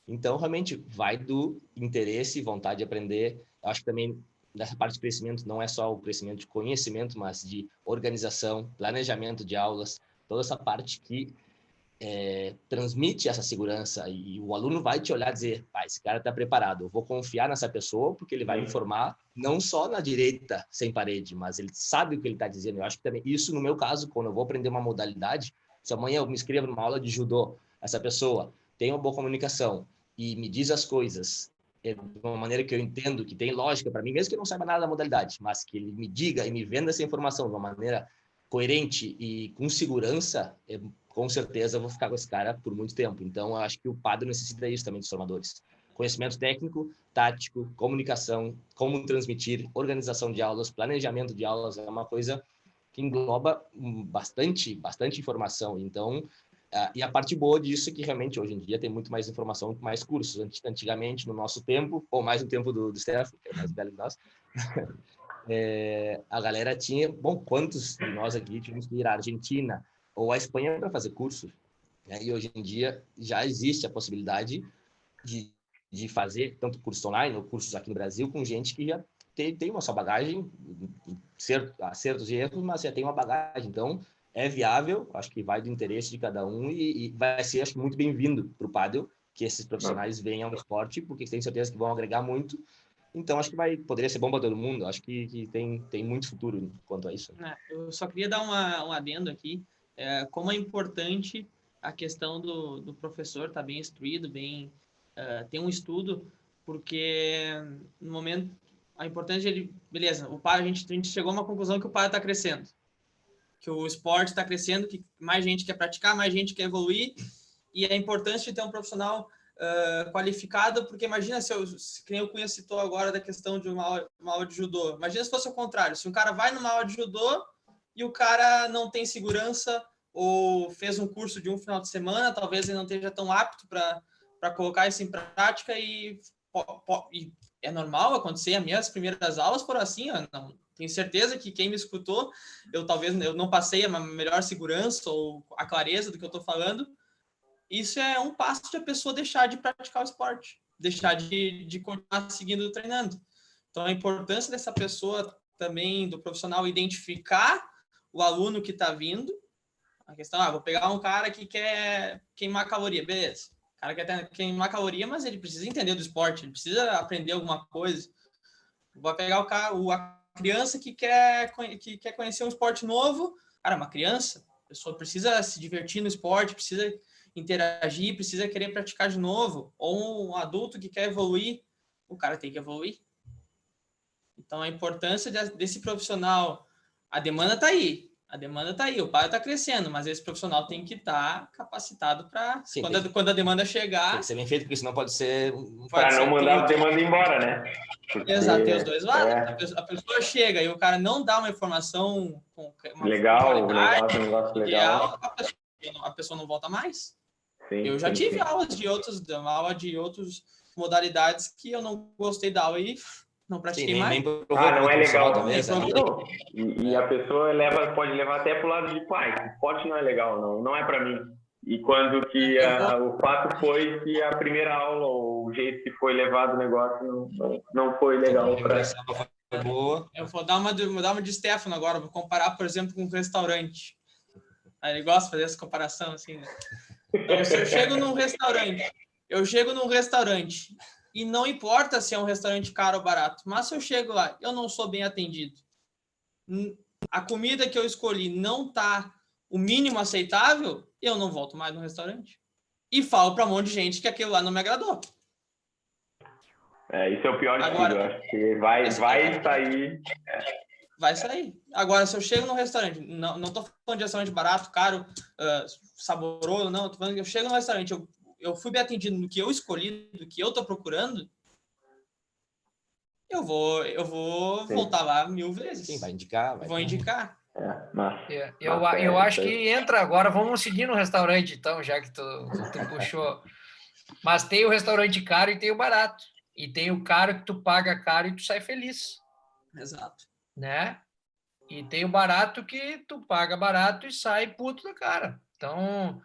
C: Então, realmente, vai do interesse e vontade de aprender. Eu acho que também, nessa parte de crescimento, não é só o crescimento de conhecimento, mas de organização, planejamento de aulas, toda essa parte que transmite essa segurança e o aluno vai te olhar e dizer, esse cara está preparado, eu vou confiar nessa pessoa porque ele vai me informar não só na direita sem parede, mas ele sabe o que ele está dizendo. Eu acho que também isso, no meu caso, quando eu vou aprender uma modalidade, se amanhã eu me inscrevo numa aula de judô, essa pessoa tem uma boa comunicação e me diz as coisas de uma maneira que eu entendo, que tem lógica para mim, mesmo que eu não saiba nada da modalidade, mas que ele me diga e me venda essa informação de uma maneira coerente e com segurança, com certeza eu vou ficar com esse cara por muito tempo. Então, eu acho que o pádel necessita isso também dos formadores. Conhecimento técnico, tático, comunicação, como transmitir, organização de aulas, planejamento de aulas, é uma coisa que engloba bastante informação. Então, e a parte boa disso é que realmente hoje em dia tem muito mais informação, muito mais cursos. Antigamente, no nosso tempo, ou mais no tempo do Stefano, que é mais velho que nós, a galera tinha, quantos de nós aqui tínhamos que ir à Argentina ou à Espanha para fazer curso, né? E hoje em dia já existe a possibilidade de fazer tanto curso online ou cursos aqui no Brasil com gente que já tem uma sua bagagem, acertos e erros, mas já tem uma bagagem. Então, é viável, acho que vai do interesse de cada um e vai ser, acho, muito bem-vindo para o pádel que esses profissionais venham ao esporte, porque tenho certeza que vão agregar muito. Então, acho que poderia ser bom para todo mundo. Acho que tem muito futuro quanto a isso.
D: Eu só queria dar um adendo aqui. Como é importante a questão do professor estar bem instruído, ter um estudo, porque no momento, a importância de ele... Beleza, a gente chegou a uma conclusão que o pádel está crescendo, que o esporte está crescendo, que mais gente quer praticar, mais gente quer evoluir, e a importância de ter um profissional qualificado, porque imagina que nem o Cunha citou agora da questão de uma aula de judô. Imagina se fosse o contrário, se um cara vai numa aula de judô e o cara não tem segurança ou fez um curso de um final de semana, talvez ele não esteja tão apto para colocar isso em prática e é normal acontecer. As minhas primeiras aulas foram assim, não, tenho certeza que quem me escutou, eu não passei a melhor segurança ou a clareza do que eu estou falando. Isso é um passo de a pessoa deixar de praticar o esporte, deixar de continuar seguindo treinando. Então, a importância dessa pessoa também, do profissional, identificar o aluno que está vindo. A questão, vou pegar um cara que quer queimar caloria, beleza. O cara quer queimar caloria, mas ele precisa entender do esporte, ele precisa aprender alguma coisa. Vou pegar a criança que quer conhecer um esporte novo. Cara, uma criança, a pessoa precisa se divertir no esporte, precisa interagir, precisa querer praticar de novo. Ou um adulto que quer evoluir, o cara tem que evoluir. Então, a importância desse profissional, a demanda está aí. O pádel está crescendo, mas esse profissional tem que estar capacitado para, quando a demanda chegar...
C: Tem que ser bem feito, porque senão pode ser...
A: Para não mandar a demanda embora, né?
D: Porque... Exato, tem os dois lados. A pessoa chega e o cara não dá uma informação com uma qualidade,
A: um negócio legal.
D: A pessoa não volta mais.
A: Sim,
D: eu já tive aulas de outras modalidades que eu não gostei da aula e não pratiquei mais.
A: Não é legal. E a pessoa pode levar até pro lado de pai. O esporte não é legal, não é para mim. E quando que o fato foi que a primeira aula, ou o jeito que foi levado o negócio, não foi legal para...
D: Eu vou dar uma de Stefano agora, vou comparar, por exemplo, com um restaurante. Ele gosta de fazer essa comparação, assim, né? Então, se eu chego num restaurante e não importa se é um restaurante caro ou barato, mas se eu chego lá, eu não sou bem atendido, a comida que eu escolhi não está o mínimo aceitável, eu não volto mais no restaurante. E falo para um monte de gente que aquilo lá não me agradou.
A: Isso é o pior de tudo, eu acho que vai sair...
D: Vai sair. Agora, se eu chego num restaurante, não estou falando de restaurante barato, caro, saboroso, não, tô falando que eu chego num restaurante, eu fui bem atendido no que eu escolhi, do que eu estou procurando, eu vou voltar lá 1000 vezes.
C: Sim, vai indicar.
D: Vou indicar.
B: Eu acho que entra agora, vamos seguir no restaurante, então, já que tu puxou. Mas tem o restaurante caro e tem o barato. E tem o caro que tu paga caro e tu sai feliz.
D: Exato.
B: Né? E tem o barato que tu paga barato e sai puto da cara. Então,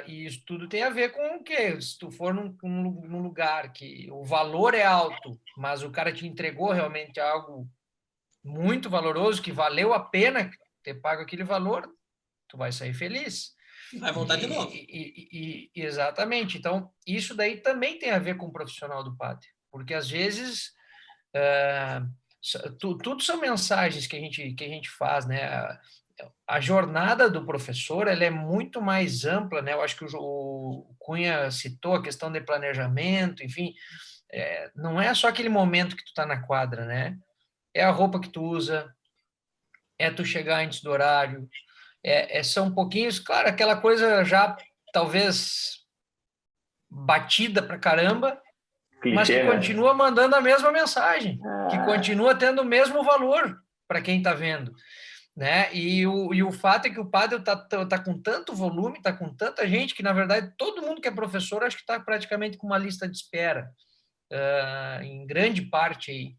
B: isso tudo tem a ver com o quê? Se tu for num lugar que o valor é alto, mas o cara te entregou realmente algo muito valoroso, que valeu a pena ter pago aquele valor, tu vai sair feliz.
D: Vai voltar de novo.
B: Exatamente. Então, isso daí também tem a ver com o profissional do pádel, porque às vezes... tudo são mensagens que a gente faz, né? A jornada do professor, ela é muito mais ampla, né? Eu acho que o Cunha citou a questão de planejamento, enfim, não é só aquele momento que tu tá na quadra, né? É a roupa que tu usa, é tu chegar antes do horário, são pouquinhos, claro, aquela coisa já talvez batida pra caramba, mas que continua mandando a mesma mensagem, que continua tendo o mesmo valor para quem está vendo, né? E o fato é que o pádel tá com tanto volume, está com tanta gente, que, na verdade, todo mundo que é professor, acho que está praticamente com uma lista de espera, em grande parte aí.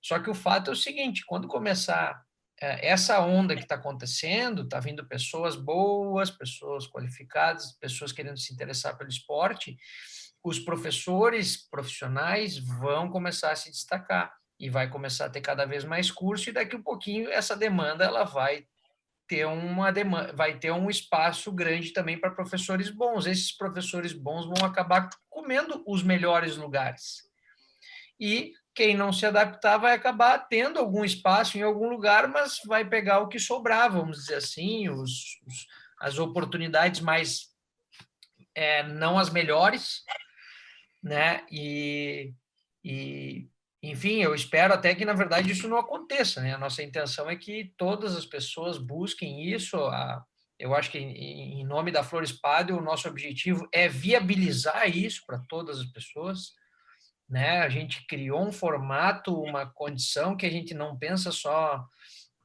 B: Só que o fato é o seguinte, quando começar essa onda que está acontecendo, está vindo pessoas boas, pessoas qualificadas, pessoas querendo se interessar pelo esporte, os professores profissionais vão começar a se destacar. e vai começar a ter cada vez mais curso, e daqui a um pouquinho essa demanda ela vai ter vai ter um espaço grande também para professores bons. Esses professores bons vão acabar comendo os melhores lugares. E quem não se adaptar vai acabar tendo algum espaço em algum lugar, mas vai pegar o que sobrar, vamos dizer assim, as oportunidades mais não as melhores, né? Enfim, eu espero até que, na verdade, isso não aconteça, né? A nossa intenção é que todas as pessoas busquem isso. Eu acho que, em nome da Flores Padel, o nosso objetivo é viabilizar isso para todas as pessoas, né? A gente criou um formato, uma condição que a gente não pensa só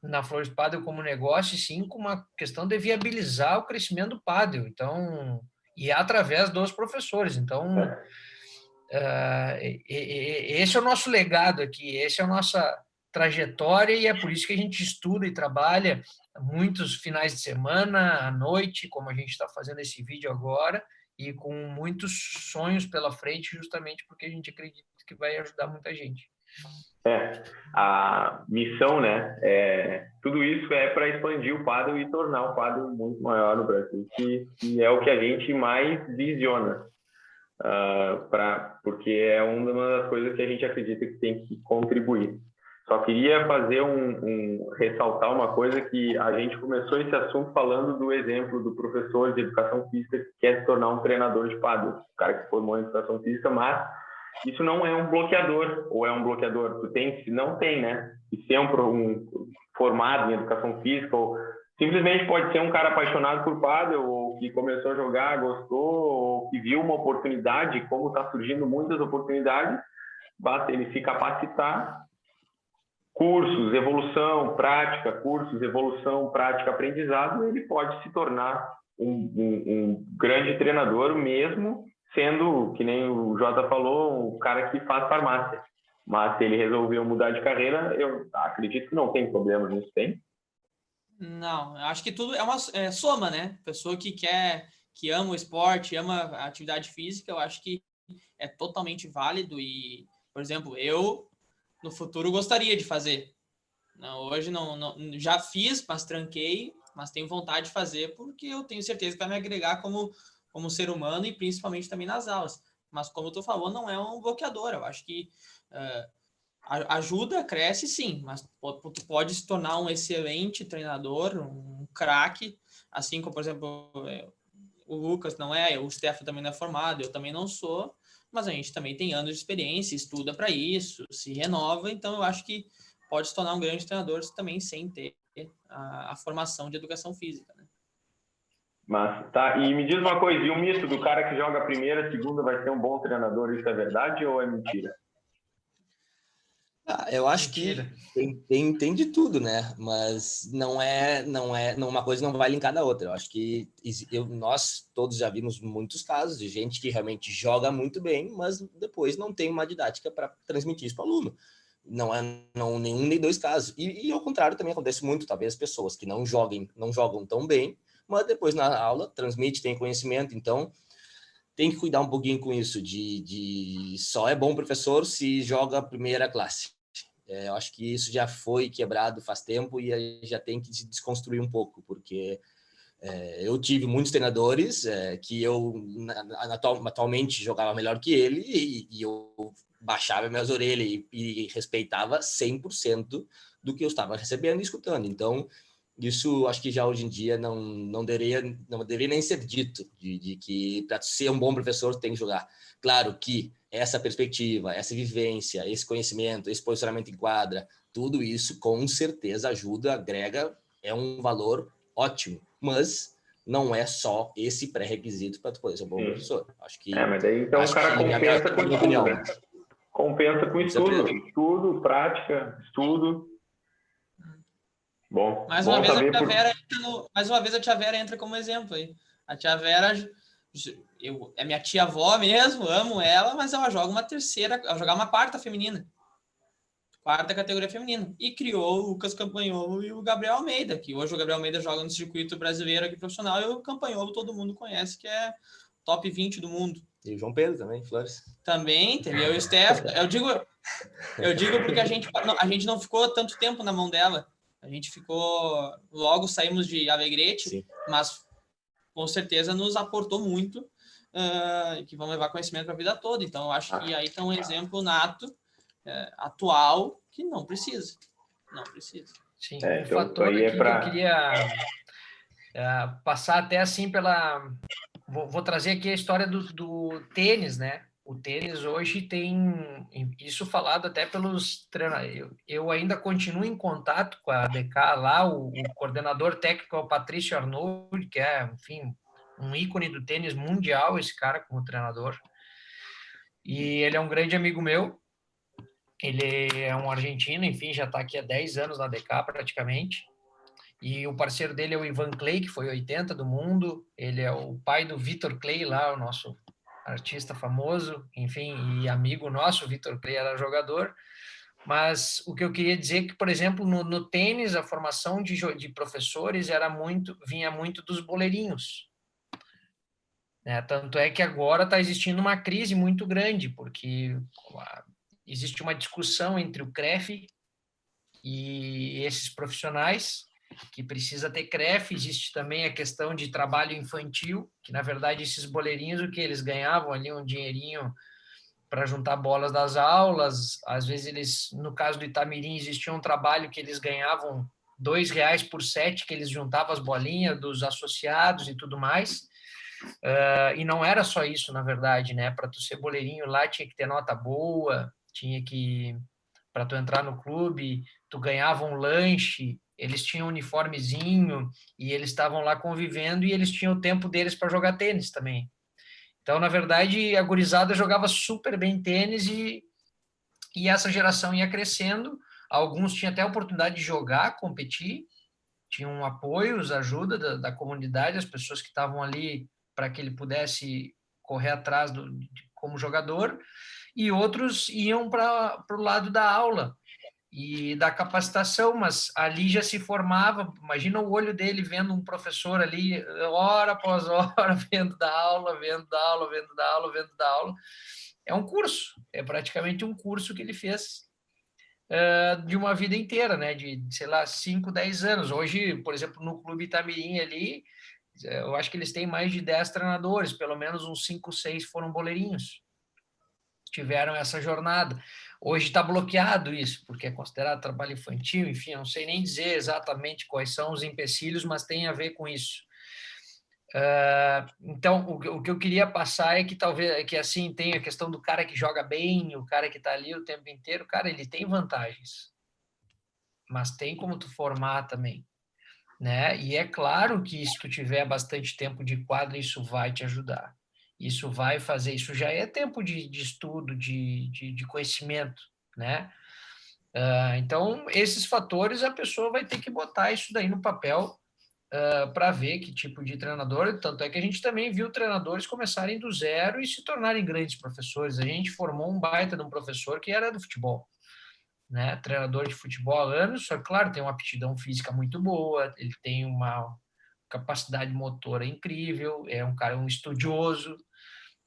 B: na Flores Padel como negócio, e sim como uma questão de viabilizar o crescimento do Padel. Então, e através dos professores. Então, esse é o nosso legado aqui, essa é a nossa trajetória, e é por isso que a gente estuda e trabalha muitos finais de semana, à noite, como a gente está fazendo esse vídeo agora, e com muitos sonhos pela frente, justamente porque a gente acredita que vai ajudar muita gente.
A: A missão, né? Tudo isso é para expandir o Padel e tornar o Padel muito maior no Brasil, que é o que a gente mais visiona. Porque é uma das coisas que a gente acredita que tem que contribuir. Só queria fazer ressaltar uma coisa, que a gente começou esse assunto falando do exemplo do professor de educação física que quer se tornar um treinador de pádel, o cara que formou em educação física, mas isso não é um bloqueador, ou é um bloqueador? Não tem, né? E ser um formado em educação física, ou simplesmente pode ser um cara apaixonado por pádel, ou que começou a jogar, gostou, ou que viu uma oportunidade, como está surgindo muitas oportunidades, basta ele se capacitar. Cursos, evolução, prática, aprendizado, ele pode se tornar um grande treinador, mesmo sendo, que nem o Jota falou, um cara que faz farmácia. Mas se ele resolveu mudar de carreira, eu acredito que não tem problema nisso, tem?
D: Não, eu acho que tudo é uma soma, né? Pessoa que ama o esporte, ama a atividade física, eu acho que é totalmente válido. E, por exemplo, eu no futuro gostaria de fazer. Não, hoje não, já fiz, mas tranquei, mas tenho vontade de fazer porque eu tenho certeza que vai me agregar como ser humano, e principalmente também nas aulas. Mas como tu falou, não é um bloqueador. Eu acho que ajuda, cresce sim, mas tu pode se tornar um excelente treinador, um craque, assim como, por exemplo, o Lucas não é, o Stefan também não é formado, eu também não sou, mas a gente também tem anos de experiência, estuda para isso, se renova, então eu acho que pode se tornar um grande treinador também sem ter a formação de educação física, né?
A: Mas tá, e me diz uma coisa, e o mito do cara que joga a primeira, segunda vai ser um bom treinador, isso é verdade ou é mentira?
C: Eu acho que tem de tudo, né? Mas uma coisa não vai linkar da outra. Eu acho que nós todos já vimos muitos casos de gente que realmente joga muito bem, mas depois não tem uma didática para transmitir isso para o aluno. Não é nenhum nem dois casos. E ao contrário também acontece muito, talvez pessoas que não jogam tão bem, mas depois na aula transmite, tem conhecimento, então tem que cuidar um pouquinho com isso, de só é bom professor se joga a primeira classe. Eu acho que isso já foi quebrado faz tempo e aí já tem que se desconstruir um pouco, porque eu tive muitos treinadores que eu atualmente jogava melhor que ele e eu baixava minhas orelhas e respeitava 100% do que eu estava recebendo e escutando. Então, isso acho que já hoje em dia não deveria nem ser dito, de que para ser um bom professor tem que jogar. Claro que essa perspectiva, essa vivência, esse conhecimento, esse posicionamento em quadra, tudo isso com certeza ajuda, agrega, é um valor ótimo, mas não é só esse pré-requisito para tu poder ser um bom professor. Acho que
A: mas daí então o cara compensa com estudo, né? Compensa com estudo, prática, estudo. Bom,
D: mais uma vez a tia Vera entra como exemplo aí. A tia Vera é minha tia-avó mesmo, amo ela, mas ela joga uma quarta feminina. Quarta categoria feminina. E criou o Lucas Campagnolo e o Gabriel Almeida, que hoje o Gabriel Almeida joga no circuito brasileiro aqui profissional, e o Campagnolo todo mundo conhece, que é top 20 do mundo.
C: E o João Pedro também, Flores.
D: Também, teve eu e o Steph. Eu digo porque a gente não ficou tanto tempo na mão dela. A gente ficou... Logo saímos de Alegrete,
C: Sim.
D: mas com certeza nos aportou muito, que vão levar conhecimento para a vida toda. Então, eu acho que aí está um exemplo nato, atual, que não precisa. Não precisa.
B: Sim,
A: É,
B: um
A: então,
B: fator
A: aí é
B: aqui
A: pra-
B: que eu queria passar até assim pela... Vou trazer aqui a história do tênis, né? O tênis hoje tem isso falado até pelos treinadores. Eu ainda continuo em contato com a DK lá, o coordenador técnico é o Patrício Arnold, que é, enfim, um ícone do tênis mundial, esse cara como treinador. E ele é um grande amigo meu. Ele é um argentino, enfim, já está aqui há 10 anos na DK praticamente. E o parceiro dele é o Ivan Clay, que foi 80 do mundo. Ele é o pai do Vitor Clay lá, o nosso artista famoso, enfim, e amigo nosso. O Vitor Clay era jogador. Mas o que eu queria dizer é que, por exemplo, no tênis, a formação de professores vinha muito dos boleirinhos. Né? Tanto é que agora está existindo uma crise muito grande, porque existe uma discussão entre o CREF e esses profissionais, que precisa ter CREF. Existe também a questão de trabalho infantil, que na verdade esses boleirinhos, o que eles ganhavam ali, um dinheirinho para juntar bolas das aulas. Às vezes eles, no caso do Itamirim, existia um trabalho que eles ganhavam R$ 2 por set, que eles juntavam as bolinhas dos associados e tudo mais. E não era só isso, na verdade, né? Para tu ser boleirinho lá, tinha que ter nota boa, para tu entrar no clube, tu ganhava um lanche, eles tinham um uniformezinho e eles estavam lá convivendo e eles tinham o tempo deles para jogar tênis também. Então, na verdade, a gurizada jogava super bem tênis e essa geração ia crescendo. Alguns tinham até a oportunidade de jogar, competir, tinham apoios, ajuda da comunidade, as pessoas que estavam ali para que ele pudesse correr atrás como jogador, e outros iam para o lado da aula e da capacitação, mas ali já se formava. Imagina o olho dele vendo um professor ali, hora após hora, vendo da aula, vendo da aula, vendo da aula, vendo da aula. É um curso, é praticamente um curso que ele fez de uma vida inteira, né? De, sei lá, 5, 10 anos. Hoje, por exemplo, no Clube Itamirim ali, eu acho que eles têm mais de 10 treinadores, pelo menos uns 5, 6 foram boleirinhos. Tiveram essa jornada. Hoje está bloqueado isso, porque é considerado trabalho infantil, enfim, eu não sei nem dizer exatamente quais são os empecilhos, mas tem a ver com isso. Então, o que eu queria passar é que talvez, que assim, tem a questão do cara que joga bem, o cara que está ali o tempo inteiro, cara, ele tem vantagens, mas tem como tu formar também, né? E é claro que se tu tiver bastante tempo de quadra, isso vai te ajudar. Isso vai fazer, isso já é tempo de estudo, de conhecimento, né? Então, esses fatores a pessoa vai ter que botar isso daí no papel para ver que tipo de treinador. Tanto é que a gente também viu treinadores começarem do zero e se tornarem grandes professores. A gente formou um baita de um professor que era do futebol, né? Treinador de futebol há anos, só que, claro, tem uma aptidão física muito boa, ele tem uma capacidade motora incrível, é um cara, um estudioso.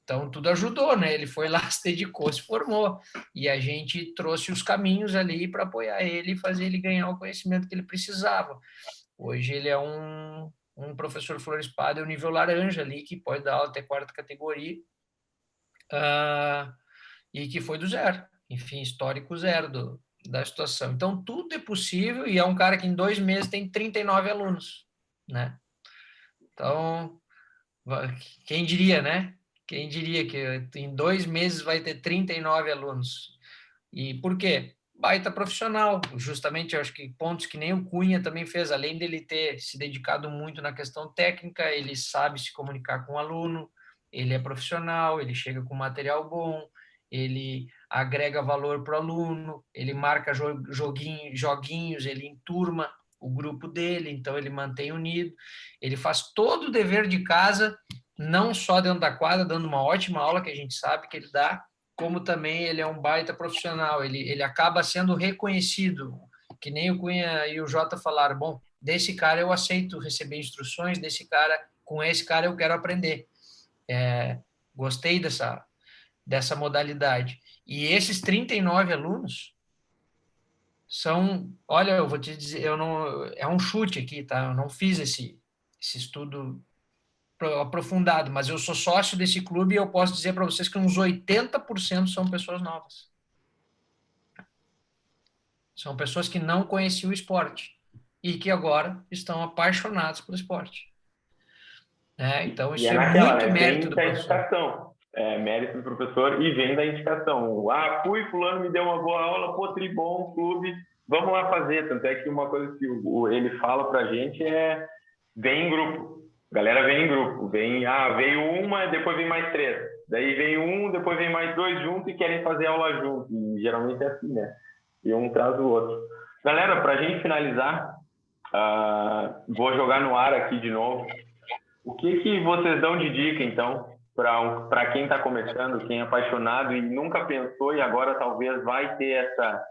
B: Então, tudo ajudou, né? Ele foi lá, se dedicou, se formou. E a gente trouxe os caminhos ali para apoiar ele e fazer ele ganhar o conhecimento que ele precisava. Hoje ele é um professor Flores Padre, nível laranja ali, que pode dar aula até 4ª categoria, e que foi do zero. Enfim, histórico zero da situação. Então, tudo é possível, e é um cara que em 2 meses tem 39 alunos, né? Então, quem diria, né? Quem diria que em 2 meses vai ter 39 alunos? E por quê? Baita profissional, justamente eu acho que pontos que nem o Cunha também fez, além dele ter se dedicado muito na questão técnica, ele sabe se comunicar com o aluno, ele é profissional, ele chega com material bom, ele agrega valor para o aluno, ele marca joguinhos, ele enturma o grupo dele, então ele mantém unido, ele faz todo o dever de casa, não só dentro da quadra, dando uma ótima aula que a gente sabe que ele dá, como também ele é um baita profissional, ele acaba sendo reconhecido, que nem o Cunha e o Jota falaram, bom, desse cara eu aceito receber instruções, com esse cara eu quero aprender. Gostei dessa modalidade. E esses 39 alunos são, olha, eu vou te dizer, é um chute aqui, tá? Eu não fiz esse estudo aprofundado, mas eu sou sócio desse clube e eu posso dizer para vocês que uns 80% são pessoas novas. São pessoas que não conheciam o esporte e que agora estão apaixonados pelo esporte. Então, isso é muito mérito do professor.
A: Mérito do professor e vem da indicação. Fui, fulano me deu uma boa aula, pô, tribom, clube, vamos lá fazer. Tanto é que uma coisa que ele fala pra gente é, vem em grupo. A galera vem em grupo. Veio uma, depois vem mais 3. Daí vem um, depois vem mais 2 juntos e querem fazer aula junto. E geralmente é assim, né? E um traz o outro. Galera, pra gente finalizar, vou jogar no ar aqui de novo. O que vocês dão de dica, então, para quem está começando, quem é apaixonado e nunca pensou e agora talvez vai ter essa...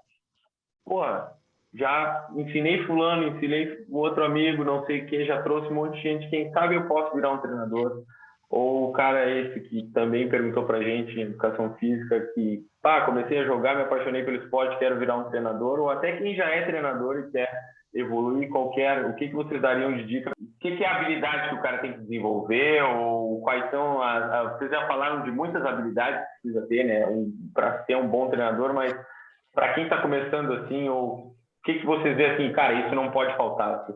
A: já ensinei fulano, ensinei outro amigo, não sei o que, já trouxe um monte de gente, quem sabe eu posso virar um treinador. Ou o cara esse que também perguntou para a gente em educação física que, comecei a jogar, me apaixonei pelo esporte, quero virar um treinador, ou até quem já é treinador e quer evoluir o que vocês dariam de dica? O que é a habilidade que o cara tem que desenvolver? Ou quais são vocês já falaram de muitas habilidades que precisa ter, né, para ser um bom treinador, mas para quem está começando assim, ou o que vocês veem assim, cara, isso não pode faltar?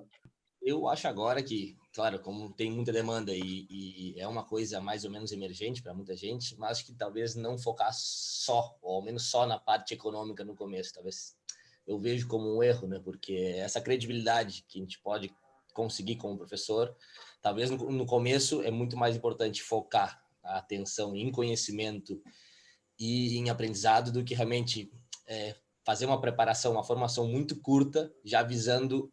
C: Eu acho agora que, claro, como tem muita demanda e é uma coisa mais ou menos emergente para muita gente, mas acho que talvez não focar só, ou ao menos só na parte econômica no começo, talvez eu vejo como um erro, né? Porque essa credibilidade que a gente pode conseguir como professor, talvez no começo é muito mais importante focar a atenção em conhecimento e em aprendizado do que realmente fazer uma preparação, uma formação muito curta, já visando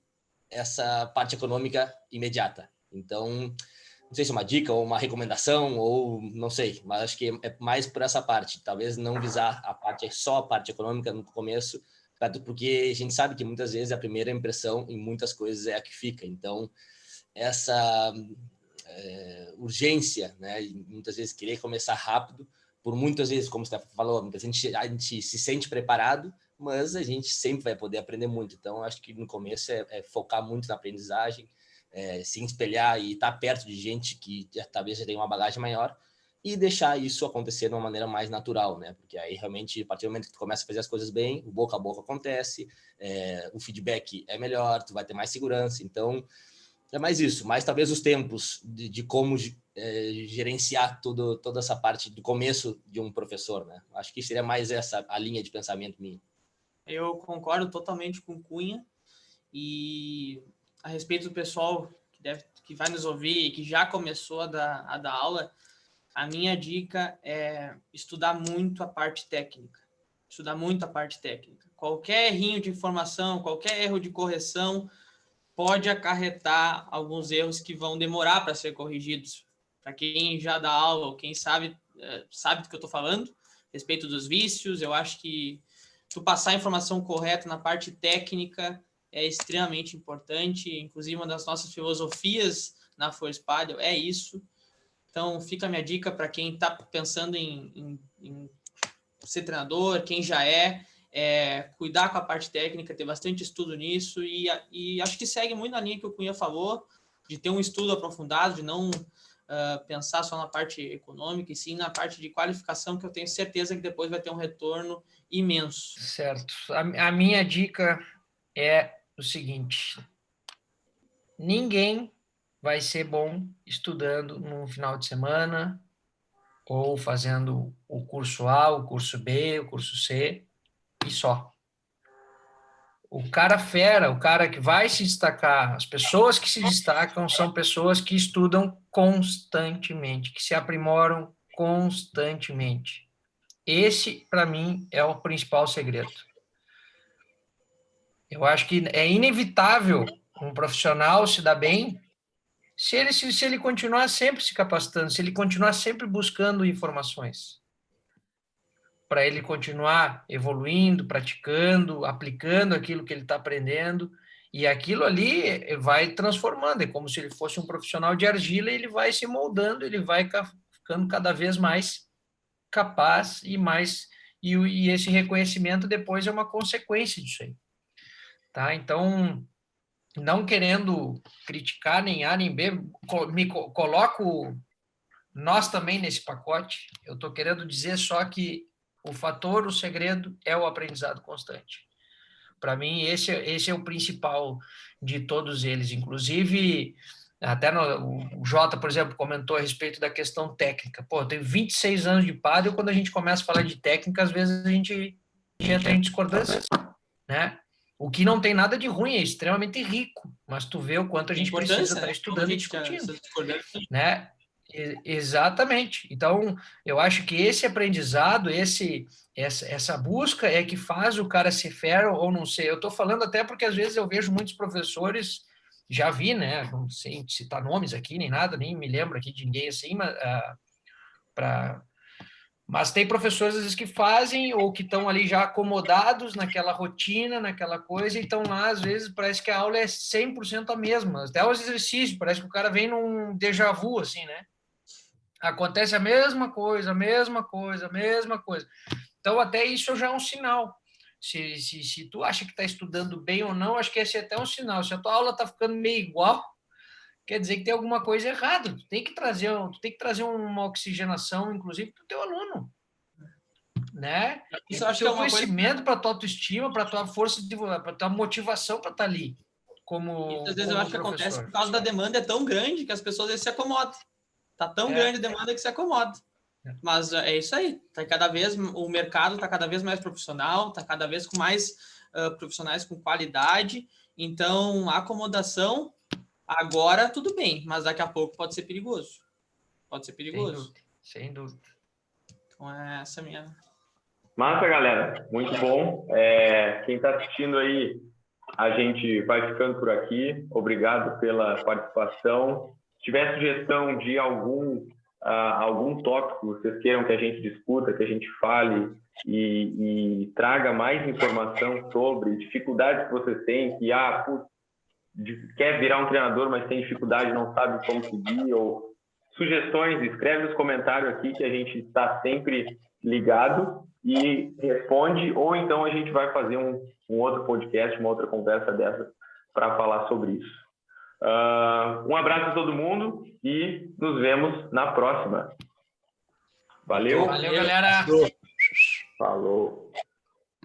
C: essa parte econômica imediata. Então, não sei se é uma dica ou uma recomendação, ou não sei, mas acho que é mais por essa parte, talvez não visar só a parte econômica no começo, porque a gente sabe que muitas vezes a primeira impressão em muitas coisas é a que fica. Então, essa urgência, né, e muitas vezes querer começar rápido, por muitas vezes, como você falou, a gente se sente preparado, mas a gente sempre vai poder aprender muito. Então, acho que no começo é focar muito na aprendizagem, se espelhar e estar perto de gente que talvez já tenha uma bagagem maior e deixar isso acontecer de uma maneira mais natural, né? Porque aí realmente, a partir do momento que tu começa a fazer as coisas bem, o boca a boca acontece, o feedback é melhor, tu vai ter mais segurança. Então, é mais isso, mais talvez os tempos de como gerenciar toda essa parte do começo de um professor, né? Acho que seria mais essa a linha de pensamento minha.
D: Eu concordo totalmente com o Cunha e a respeito do pessoal que vai nos ouvir e que já começou a dar aula, a minha dica é estudar muito a parte técnica. Estudar muito a parte técnica. Qualquer errinho de informação, qualquer erro de correção pode acarretar alguns erros que vão demorar para ser corrigidos. Para quem já dá aula ou quem sabe do que eu estou falando, a respeito dos vícios, eu acho que tu passar a informação correta na parte técnica é extremamente importante. Inclusive, uma das nossas filosofias na Force Padel é isso. Então, fica a minha dica para quem está pensando em ser treinador, quem já cuidar com a parte técnica, ter bastante estudo nisso e acho que segue muito na linha que o Cunha falou, de ter um estudo aprofundado, de não pensar só na parte econômica e sim na parte de qualificação, que eu tenho certeza que depois vai ter um retorno imenso.
B: Certo. A minha dica é o seguinte: ninguém vai ser bom estudando no final de semana ou fazendo o curso A, o curso B, o curso C e só. O cara fera, o cara que vai se destacar, as pessoas que se destacam são pessoas que estudam constantemente, que se aprimoram constantemente. Esse, para mim, é o principal segredo. Eu acho que é inevitável um profissional se dar bem se ele continuar sempre se capacitando, se ele continuar sempre buscando informações, para ele continuar evoluindo, praticando, aplicando aquilo que ele está aprendendo, e aquilo ali vai transformando, é como se ele fosse um profissional de argila, e ele vai se moldando, ele vai ficando cada vez mais capaz e esse reconhecimento depois é uma consequência disso aí. Tá? Então, não querendo criticar nem A nem B, coloco nós também nesse pacote. Eu estou querendo dizer só que o segredo é o aprendizado constante. Para mim, esse é o principal de todos eles. Inclusive, até o Jota, por exemplo, comentou a respeito da questão técnica. Pô, eu tenho 26 anos de pádel, quando a gente começa a falar de técnica, às vezes a gente entra em discordância, né? O que não tem nada de ruim, é extremamente rico, mas tu vê o quanto a gente precisa estar estudando e discutindo, né? Exatamente. Então, eu acho que esse aprendizado, essa busca é que faz o cara ser fera ou não ser. Eu estou falando até porque às vezes eu vejo muitos professores, já vi, né? Não sei citar nomes aqui nem nada, nem me lembro aqui de ninguém assim, mas tem professores às vezes que fazem ou que estão ali já acomodados naquela rotina, naquela coisa, e estão lá, às vezes parece que a aula é 100% a mesma, até os exercícios, parece que o cara vem num déjà vu, assim, né? Acontece a mesma coisa, a mesma coisa, a mesma coisa. Então, até isso já é um sinal. Se tu acha que está estudando bem ou não, acho que esse é até um sinal. Se a tua aula está ficando meio igual, quer dizer que tem alguma coisa errada. Tu tem que trazer uma oxigenação, inclusive, para o teu aluno. Né?
D: Isso eu acho que é uma
B: conhecimento para a tua autoestima, para a tua força, para a tua motivação para estar ali.
D: Isso, às vezes eu acho que acontece por causa da demanda é tão grande que as pessoas às vezes se acomodam. Tá tão grande a demanda que se acomoda. Mas é isso aí. O mercado está cada vez mais profissional, está cada vez com mais profissionais com qualidade. Então, a acomodação, agora tudo bem, mas daqui a pouco pode ser perigoso. Pode ser perigoso.
B: Sem dúvida.
D: Então, é essa minha...
A: Massa, galera. Muito bom. Quem está assistindo aí, a gente vai ficando por aqui. Obrigado pela participação. Se tiver sugestão de algum tópico que vocês queiram que a gente discuta, que a gente fale e traga mais informação sobre dificuldades que vocês têm, que quer virar um treinador, mas tem dificuldade, não sabe como seguir, ou sugestões, escreve nos comentários aqui que a gente está sempre ligado e responde, ou então a gente vai fazer um outro podcast, uma outra conversa dessa para falar sobre isso. Um abraço a todo mundo e nos vemos na próxima. Valeu.
B: Valeu, galera.
A: Falou.